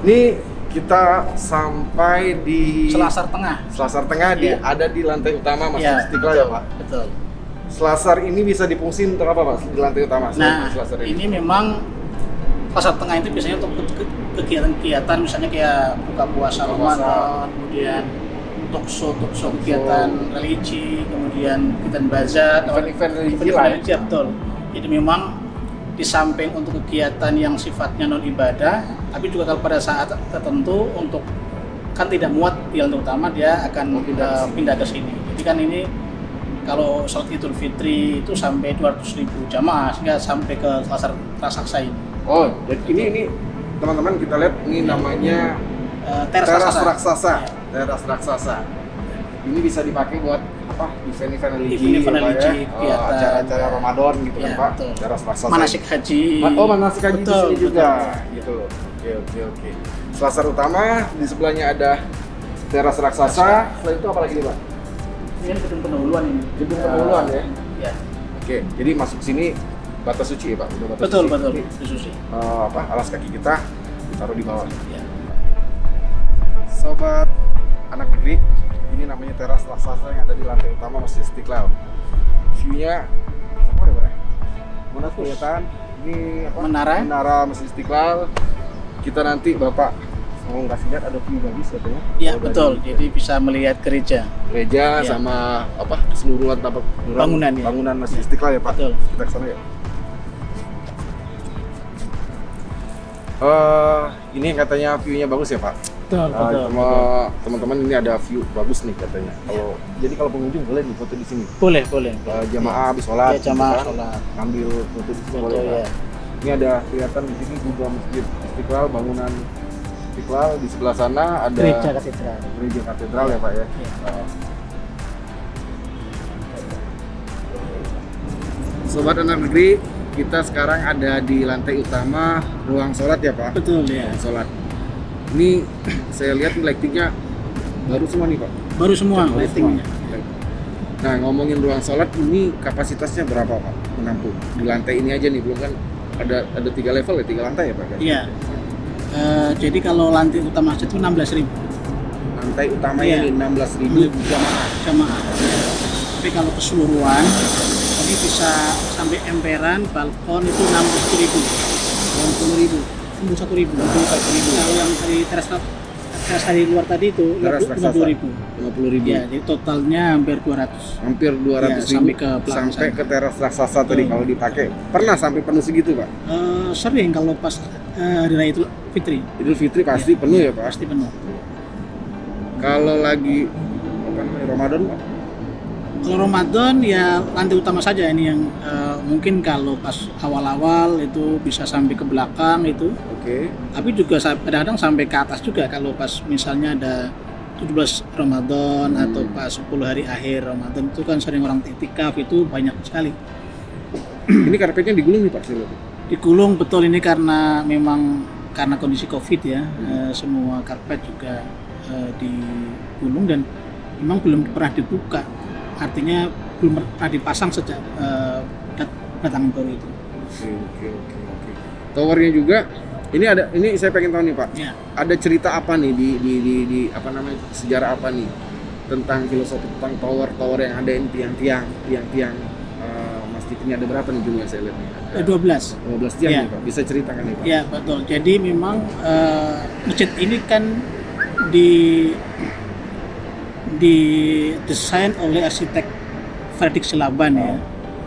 Ini kita sampai di Selasar Tengah. Selasar Tengah ada di lantai utama Masjid Istiqlal ya Pak? Betul. Selasar ini bisa difungsiin untuk apa Pak di lantai utama? Nah, Selasar ini memang Selasar Tengah itu biasanya untuk kegiatan-kegiatan misalnya kayak buka puasa Ramadan, kemudian talkshow kegiatan religi, kemudian kegiatan bazar, event religi lah ya? Betul. Jadi memang di samping untuk kegiatan yang sifatnya non ibadah, tapi juga kalau pada saat tertentu untuk kan tidak muat di lantai utama, dia akan pindah ke sini. Jadi kan ini kalau sholat Idul Fitri itu sampai 200.000 jamaah sehingga sampai ke Selasar raksasa ini. Oh, jadi ini teman-teman kita lihat ini namanya teras raksasa. Teras raksasa. Ini bisa dipakai buat apa? Event-event religi, acara-acara Ramadan gitu kan Pak. Betul. Teras raksasa. Manasik haji. Oh, manasik haji di sini juga. Betul. Gitu. Oke. Selasar utama, di sebelahnya ada teras raksasa. Selain itu apa lagi nih Pak? Ini gedung pendahuluan ini. Gedung pendahuluan ya? Ya. Oke, jadi masuk sini batas suci ya Pak? Udah batas Betul. suci. Alas kaki kita ditaruh di bawah. Ya. Sobat anak negeri, ini namanya teras raksasa yang ada di lantai utama Masjid Istiqlal. View-nya apa ya Pak? Mana kelihatan? Ini apa? Menara Masjid Istiqlal. Kita nanti Bapak mau kasih lihat ada view bagus katanya. Iya betul. Jadi bisa melihat gereja sama apa keseluruhan tapak bangunan Masjid Istiqlal ya Pak. Betul. Kita ke sana ya. Ini katanya view-nya bagus ya Pak. Betul. Teman-teman ini ada view bagus nih katanya. Kalau pengunjung boleh nih foto di sini. Boleh. Jamaah habis sholat. Ya, jamaah sholat. Ambil foto di sini boleh. Ya. Ini ada kelihatan di sini juga Masjid Istiqlal, bangunan Istiqlal. Di sebelah sana ada Gereja katedral ya Pak ya. Sobat anak negeri, kita sekarang ada di lantai utama ruang sholat ya Pak? Betul ya. Ruang sholat. Ini saya lihat lightingnya baru semua nih Pak? Baru semua lightingnya. Nah ngomongin ruang sholat ini kapasitasnya berapa Pak menampung? Di lantai ini aja nih, belum kan ada 3 level ya, 3 lantai ya Pak? Iya. Jadi kalau lantai utama masjid itu 16.000. Lantai utamanya ini 16.000 jamaah. Tapi kalau keseluruhan ini bisa sampai emperan, balkon itu 61.000. Kalau yang dari teras dari luar tadi itu 50.000. Ya, jadi totalnya hampir 200. Hampir 200.000 sampai ke teras raksasa tadi kalau dipakai. Pernah sampai penuh segitu Pak? Sering kalau pas hari raya Idul Fitri. Idul Fitri pasti penuh ya Pak? Pasti penuh. Kalau lagi Ramadan Pak? Kalau Ramadan ya lantai utama saja ini yang mungkin kalau pas awal-awal itu bisa sampai ke belakang itu. Oke. Tapi juga kadang-kadang sampai ke atas juga kalau pas misalnya ada 17 Ramadan atau pas 10 hari akhir Ramadan itu kan sering orang iktikaf itu banyak sekali. Ini karpetnya digulung nih Pak? Digulung betul, ini karena memang karena kondisi Covid ya, semua karpet juga digulung dan memang belum pernah dibuka. Artinya belum pernah dipasang sejak datangan baru itu. Oke. Towernya juga ini saya pengen tahu nih Pak. Ya. Ada cerita apa nih di apa namanya, sejarah apa nih tentang filosofi tentang tower yang ada ini, tiang-tiang masjid ini ada berapa nih jumlahnya saya lihat nih? 12 tiang ya. nih Pak. Bisa ceritakan nih Pak? Ya betul. Jadi memang masjid ini kan didesain oleh arsitek Fredrik Silaban ya.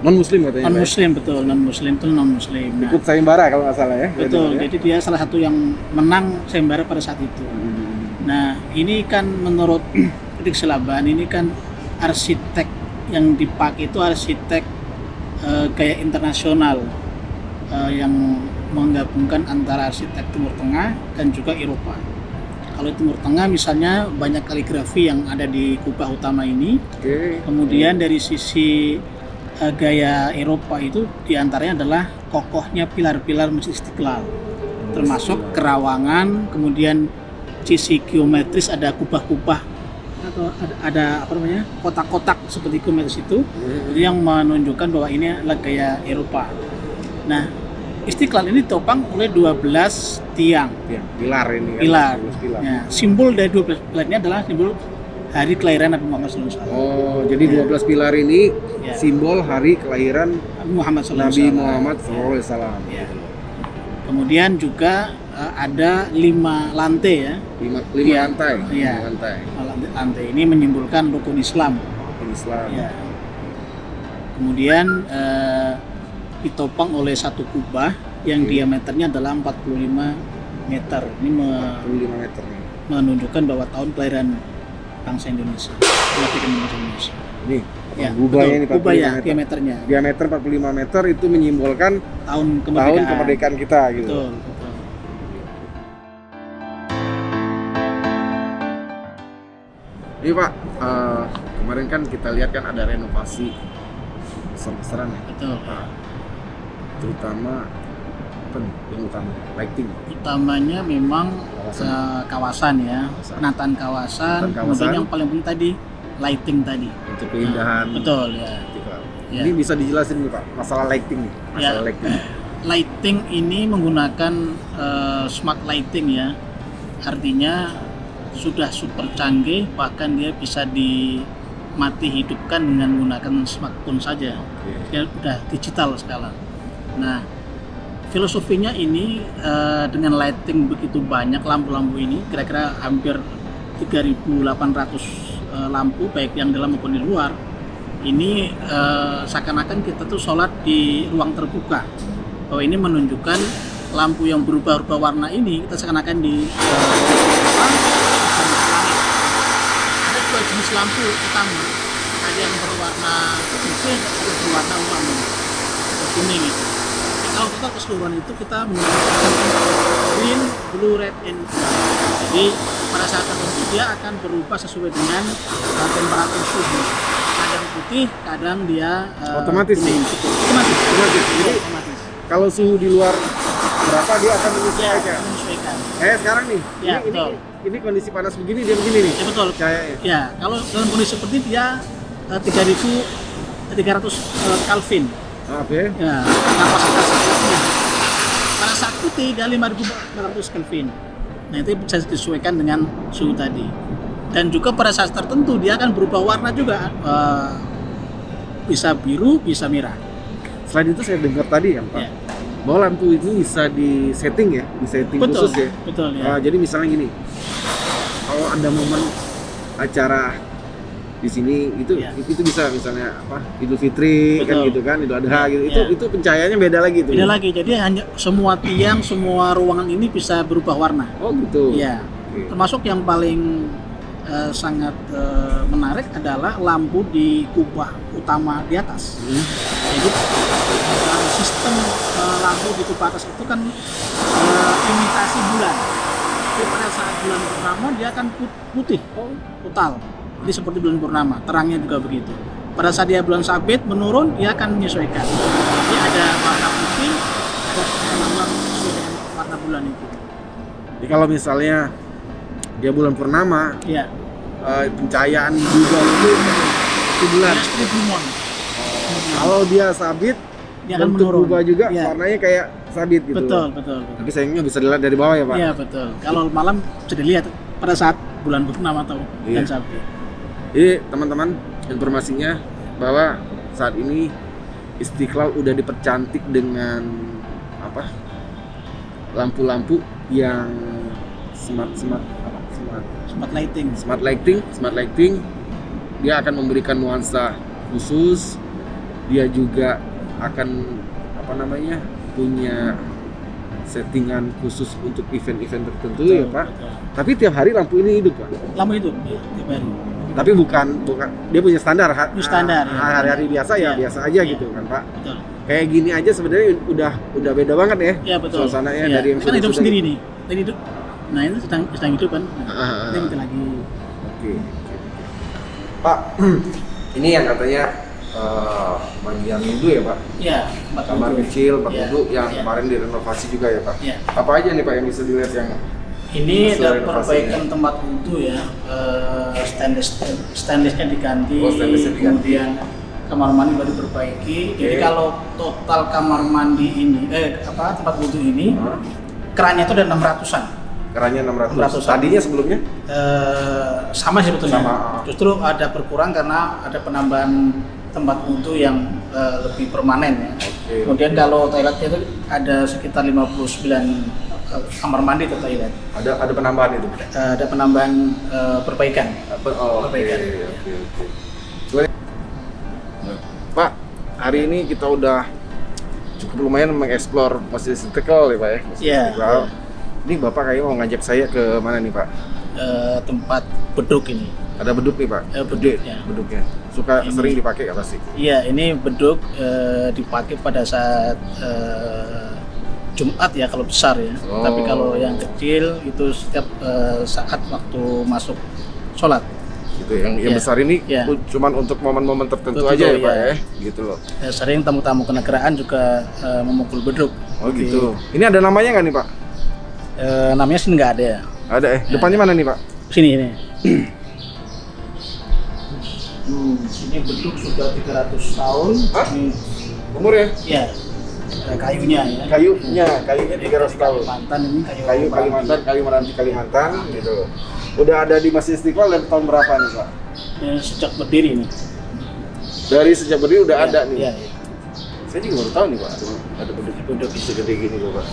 Non Muslim katanya. Non Muslim betul, non Muslim. Nah, ikut sayembara kalau nggak salah ya. Betul. Jadi dia salah satu yang menang sayembara pada saat itu. Nah ini kan menurut Fredrik Silaban ini kan arsitek yang dipakai itu arsitek gaya internasional yang menggabungkan antara arsitek Timur Tengah dan juga Eropa. Kalau Timur Tengah misalnya banyak kaligrafi yang ada di kubah utama ini. Kemudian dari sisi gaya Eropa itu diantaranya adalah kokohnya pilar-pilar Masjid Istiqlal, termasuk kerawangan, kemudian sisi geometris ada kubah-kubah atau ada apa namanya kotak-kotak seperti geometris itu, yang menunjukkan bahwa ini adalah gaya Eropa. Nah Istiqlal ini ditopang oleh 12 tiang. Pilar ini kan. Pilar. 12 pilar. Ya, simbol dari 12 pilar ini adalah simbol hari kelahiran Nabi Muhammad SAW. Oh, jadi 12 pilar ini simbol hari kelahiran Nabi Muhammad SAW. Ya. Kemudian juga ada 5 lantai ya. 5 lantai. Iya. 5 lantai ini menyimbolkan rukun Islam. Ya. Kemudian ditopang oleh satu kubah yang diameternya adalah 45 meter. Ini 45 meter nih. Menunjukkan bahwa tahun kelahiran bangsa Indonesia. Indonesia. Nih, ya, kubahnya ini 45 ya, meter. diameternya. Diameter 45 meter itu menyimbolkan tahun kemerdekaan kita gitu. Betul. Ini Pak, kemarin kan kita lihat kan ada renovasi besar-besaran ya. Betul. Terutama apa nih yang utama? Lighting. Utamanya memang kawasan ya, penataan kawasan. Kemudian yang paling penting tadi lighting tadi. Untuk keindahan. Betul ya. Ini bisa dijelasin nih Pak, masalah lighting nih. Masalah lighting. Lighting ini menggunakan smart lighting ya. Artinya sudah super canggih, bahkan dia bisa dimati hidupkan dengan menggunakan smartphone saja. Dia udah digital sekarang. Nah, filosofinya ini dengan lighting begitu banyak lampu-lampu ini, kira-kira hampir 3.800 lampu baik yang dalam maupun di luar. Ini seakan-akan kita tuh sholat di ruang terbuka. Bahwa ini menunjukkan lampu yang berubah-ubah warna ini kita seakan-akan di ada dua jenis lampu utama, ada yang berwarna putih, ada berwarna ungu atau kuning itu. Kalau kita keseluruhan itu kita menggunakan green, blue, red, and white. Jadi pada saat tertentu dia akan berubah sesuai dengan temperatur suhu. Kadang putih, kadang dia otomatis kuning. Otomatis. Jadi kalau suhu di luar berapa dia akan menyesuaikan. Sekarang nih, ya, ini kondisi panas begini dia begini nih. Ya betul. Cahayanya. Ya, kalau dalam kondisi seperti dia 3.300 Kelvin. Oke. Ya, kapasitas lampunya. Pada saat putih dia 5.400 Kelvin. Nah, itu bisa disesuaikan dengan suhu tadi. Dan juga pada saat tertentu dia akan berubah warna juga. Bisa biru, bisa merah. Selain itu saya dengar tadi ya Pak. Ya. Bahwa lampu itu bisa disetting ya, disetting khusus ya. Betul ya. Jadi misalnya gini, kalau ada momen acara di sini itu bisa misalnya apa Idul Fitri kan gitu kan, Idul Adha gitu. Itu pencahayaannya beda lagi tuh. Beda lagi. Jadi hanya semua tiang, semua ruangan ini bisa berubah warna. Oh gitu. Iya. Okay. Termasuk yang paling sangat menarik adalah lampu di kubah utama di atas. Jadi sistem lampu di kubah atas itu kan imitasi bulan. Jadi pada saat bulan purnama dia akan putih, total. Jadi seperti bulan purnama, terangnya juga begitu. Pada saat dia bulan sabit menurun, dia akan menyesuaikan. Jadi ada warna putih, warna sesuai dengan warna bulan itu. Jadi kalau misalnya dia bulan purnama, pencahayaan juga itu bulan. Kalau dia sabit, dia akan berubah juga, warnanya kayak sabit gitu. Betul. Tapi sayangnya bisa dilihat dari bawah ya Pak. Iya betul. Kalau malam bisa dilihat pada saat bulan purnama atau bulan sabit. Jadi teman-teman, informasinya bahwa saat ini Istiqlal udah dipercantik dengan apa? Lampu-lampu yang smart lighting. Dia akan memberikan nuansa khusus. Dia juga akan punya settingan khusus untuk event-event tertentu ya Pak. Betul. Tapi tiap hari lampu ini hidup Pak. Lampu hidup ya, tiap hari. Tapi bukan dia punya standar. Standar. Hari-hari biasa biasa aja gitu kan Pak. Betul. Kayak gini aja sebenarnya udah beda banget ya. Iya betul. Suasananya dari yang kan hidup sendiri nih. Tadi hidup. Nah ini sedang hidup kan. Ini minta lagi. Oke. Pak, ini yang katanya bagian wudhu ya Pak? Iya. Kamar kecil, tempat wudhu yang kemarin direnovasi juga ya Pak? Iya. Apa aja nih Pak yang bisa dilihat yang ini ada perbaikan tempat wudhu ya, stainlessnya diganti, kemudian kamar mandi baru diperbaiki. Jadi kalau total kamar mandi ini, tempat wudhu ini, kerannya itu ada 600-an. Kerannya 600. Tadinya sebelumnya? Sama sih sebetulnya. Sama. Justru ada berkurang karena ada penambahan tempat wudhu yang lebih permanen ya. Kemudian kalau toiletnya itu ada sekitar 59 kamar mandi atau toilet. Ada penambahan itu? Ada penambahan perbaikan. Perbaikan. Oke. Pak, hari ini kita udah cukup lumayan mengeksplor Masjid Istiqlal ya Pak ya? Iya. Ini Bapak kayaknya mau ngajak saya ke mana nih Pak? Tempat beduk ini. Ada beduk nih Pak? Beduknya. Suka ini, sering dipakai nggak pasti? Iya, ini beduk dipakai pada saat Jumat ya kalau besar ya. Tapi kalau yang kecil itu setiap saat waktu masuk sholat. Gitu. Yang besar ini cuman untuk momen-momen tertentu aja ya Pak ya? Gitu loh. Sering tamu-tamu kenegaraan juga memukul beduk. Oh gitu. Ini ada namanya nggak nih Pak? Namanya sih nggak ada ya. Ada Depannya mana nih Pak? Sini ini. Ini beduk sudah 300 tahun. Hah? Umur ya? Iya. Kayunya ya. Kayunya 300 tahun. Kalimantan ini kayu Kalimantan, kayu Meranti Kalimantan gitu. Udah ada di Masjid Istiqlal dari tahun berapa nih Pak? Sejak berdiri nih. Dari sejak berdiri udah ada nih. Iya. Saya juga baru tahu nih Pak, ada beduk segede gini loh Pak.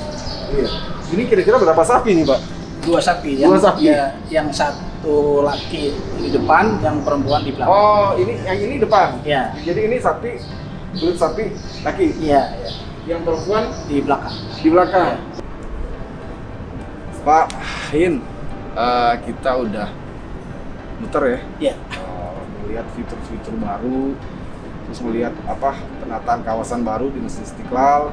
Iya. Ini kira-kira berapa sapi nih Pak? 2 sapi. Dua sapi. Ya, yang satu laki di depan, yang perempuan di belakang. Oh, yang ini depan. Iya. Jadi ini sapi, kulit sapi laki. Iya. Yang perempuan di belakang. Di belakang. Ya. Pak Hin, kita udah muter ya. Iya. Melihat fitur-fitur baru, terus melihat penataan kawasan baru di Masjid Istiqlal.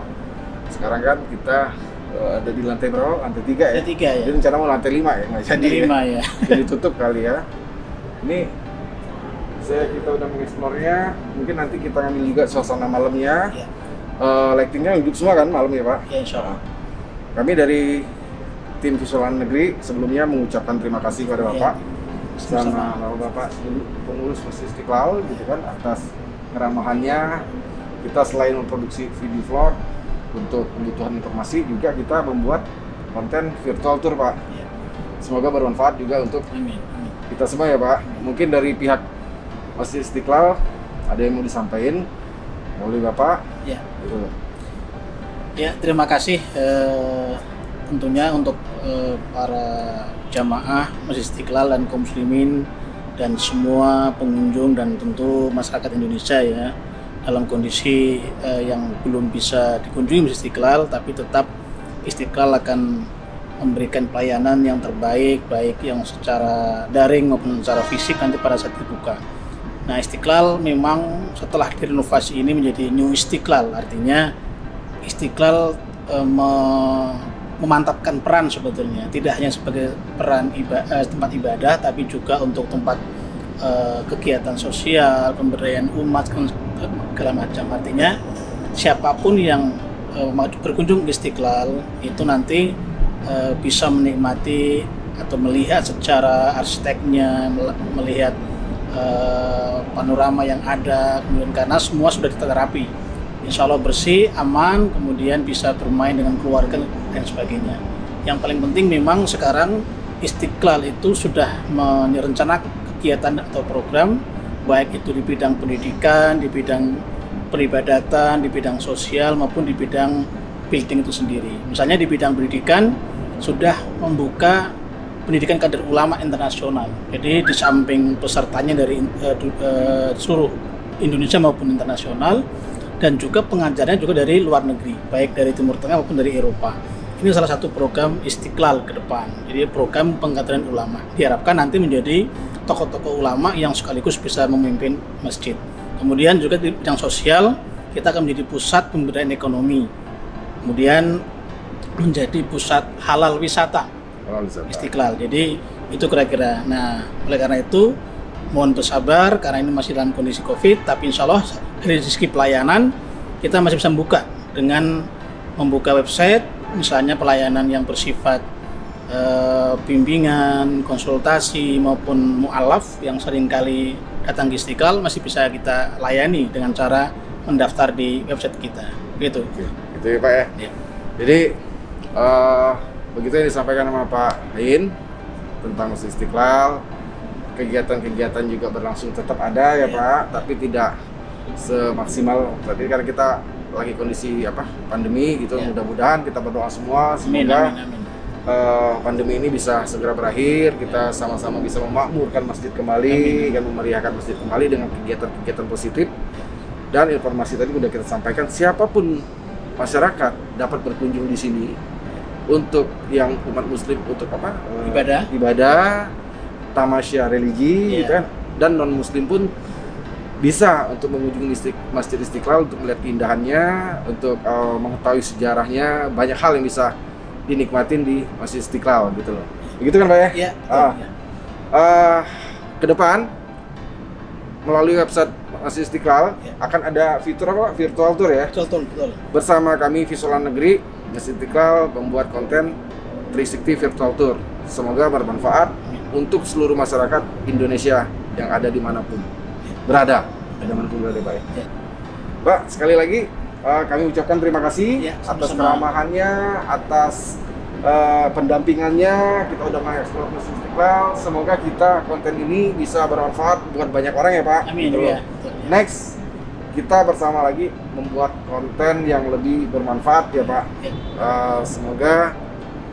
Sekarang kan kita ada di lantai berapa? Lantai 3 ya? Lantai 3 ya. Jadi rencana mau lantai 5 ya? Nggak jadi 5 ya. Jadi tutup kali ya. Ini kita udah mengeksplornya. Mungkin nanti kita ngambil juga suasana malamnya. Ya. Lightingnya hidup semua kan malam ya Pak? Ya, insya Allah. Kami dari tim Visualan Negeri sebelumnya mengucapkan terima kasih kepada Bapak sama Bapak pengurus Masjid Istiqlal gitu kan atas keramahannya. Kita selain memproduksi video vlog untuk kebutuhan informasi juga kita membuat konten virtual tour Pak. Ya. Semoga bermanfaat juga untuk kita semua ya Pak. Mungkin dari pihak Masjid Istiqlal ada yang mau disampaikan oleh Bapak? Ya. Gitu. Ya, terima kasih tentunya untuk para jamaah Masjid Istiqlal dan kaum muslimin dan semua pengunjung dan tentu masyarakat Indonesia ya dalam kondisi yang belum bisa dikunjungi Masjid Istiqlal, tapi tetap Istiqlal akan memberikan pelayanan yang terbaik, baik yang secara daring maupun secara fisik nanti pada saat dibuka. Nah, Istiqlal memang setelah direnovasi ini menjadi New Istiqlal, artinya Istiqlal memantapkan peran sebetulnya, tidak hanya sebagai peran tempat ibadah, tapi juga untuk tempat kegiatan sosial, pemberdayaan umat, segala macam. Artinya siapapun yang berkunjung ke Istiqlal itu nanti bisa menikmati atau melihat secara arsiteknya, melihat panorama yang ada, kemudian karena semua sudah ditata rapi, insya Allah bersih, aman, kemudian bisa bermain dengan keluarga dan sebagainya. Yang paling penting memang sekarang Istiqlal itu sudah merencanakan kegiatan atau program, baik itu di bidang pendidikan, di bidang peribadatan, di bidang sosial maupun di bidang building itu sendiri. Misalnya di bidang pendidikan sudah membuka pendidikan kader ulama internasional. Jadi di samping pesertanya dari seluruh Indonesia maupun internasional, dan juga pengajarnya juga dari luar negeri, baik dari Timur Tengah maupun dari Eropa. Ini salah satu program Istiqlal ke depan. Jadi program pengkaderan ulama. Diharapkan nanti menjadi tokoh-tokoh ulama yang sekaligus bisa memimpin masjid. Kemudian juga di bidang sosial, kita akan menjadi pusat pemberdayaan ekonomi. Kemudian menjadi pusat halal wisata. Istiqlal. Jadi itu kira-kira. Nah, oleh karena itu mohon bersabar karena ini masih dalam kondisi Covid, tapi insya Allah dari sisi pelayanan kita masih bisa membuka dengan membuka website, misalnya pelayanan yang bersifat bimbingan, konsultasi maupun mu'alaf yang seringkali datang ke Istiqlal masih bisa kita layani dengan cara mendaftar di website kita. Gitu. Gitu ya Pak ya. Ya. Jadi begitu yang disampaikan sama Pak Ain tentang Masjid Istiqlal, kegiatan-kegiatan juga berlangsung tetap ada ya Pak, tapi tidak semaksimal tadi karena kita lagi kondisi pandemi gitu. Mudah-mudahan kita berdoa semua semoga Amin. Pandemi ini bisa segera berakhir, kita sama-sama bisa memakmurkan masjid kembali dan memeriahkan masjid kembali dengan kegiatan-kegiatan positif. Dan informasi tadi sudah kita sampaikan, siapapun masyarakat dapat berkunjung di sini untuk yang umat muslim untuk ibadah, tamasya religi gitu kan, dan non muslim pun bisa untuk mengunjungi Masjid Istiqlal untuk melihat keindahannya, untuk mengetahui sejarahnya, banyak hal yang bisa dinikmatin di Masjid Istiqlal gitu loh. Begitu kan Pak ya? Iya. Ke depan melalui website Masjid Istiqlal akan ada fitur virtual tour ya. Betul. Bersama kami Visualan Negeri Masjid Istiqlal membuat konten 360 virtual tour. Semoga bermanfaat untuk seluruh masyarakat Indonesia yang ada dimanapun berada, Pak ya. Pak, sekali lagi kami ucapkan terima kasih atas keramahannya, atas pendampingannya. Kita udah mengeksplor Masjid Istiqlal. Semoga konten ini bisa bermanfaat buat banyak orang ya Pak. Amin. Ya. Next, kita bersama lagi membuat konten yang lebih bermanfaat ya Pak. Semoga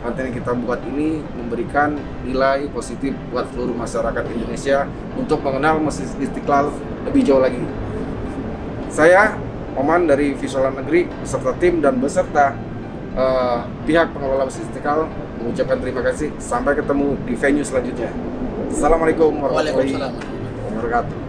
konten yang kita buat ini memberikan nilai positif buat seluruh masyarakat Indonesia untuk mengenal Masjid Istiqlal lebih jauh lagi. Saya Oman dari Visualan Negeri beserta tim dan beserta pihak pengelola Masjid Istiqlal mengucapkan terima kasih. Sampai ketemu di venue selanjutnya. Assalamualaikum warahmatullahi wabarakatuh.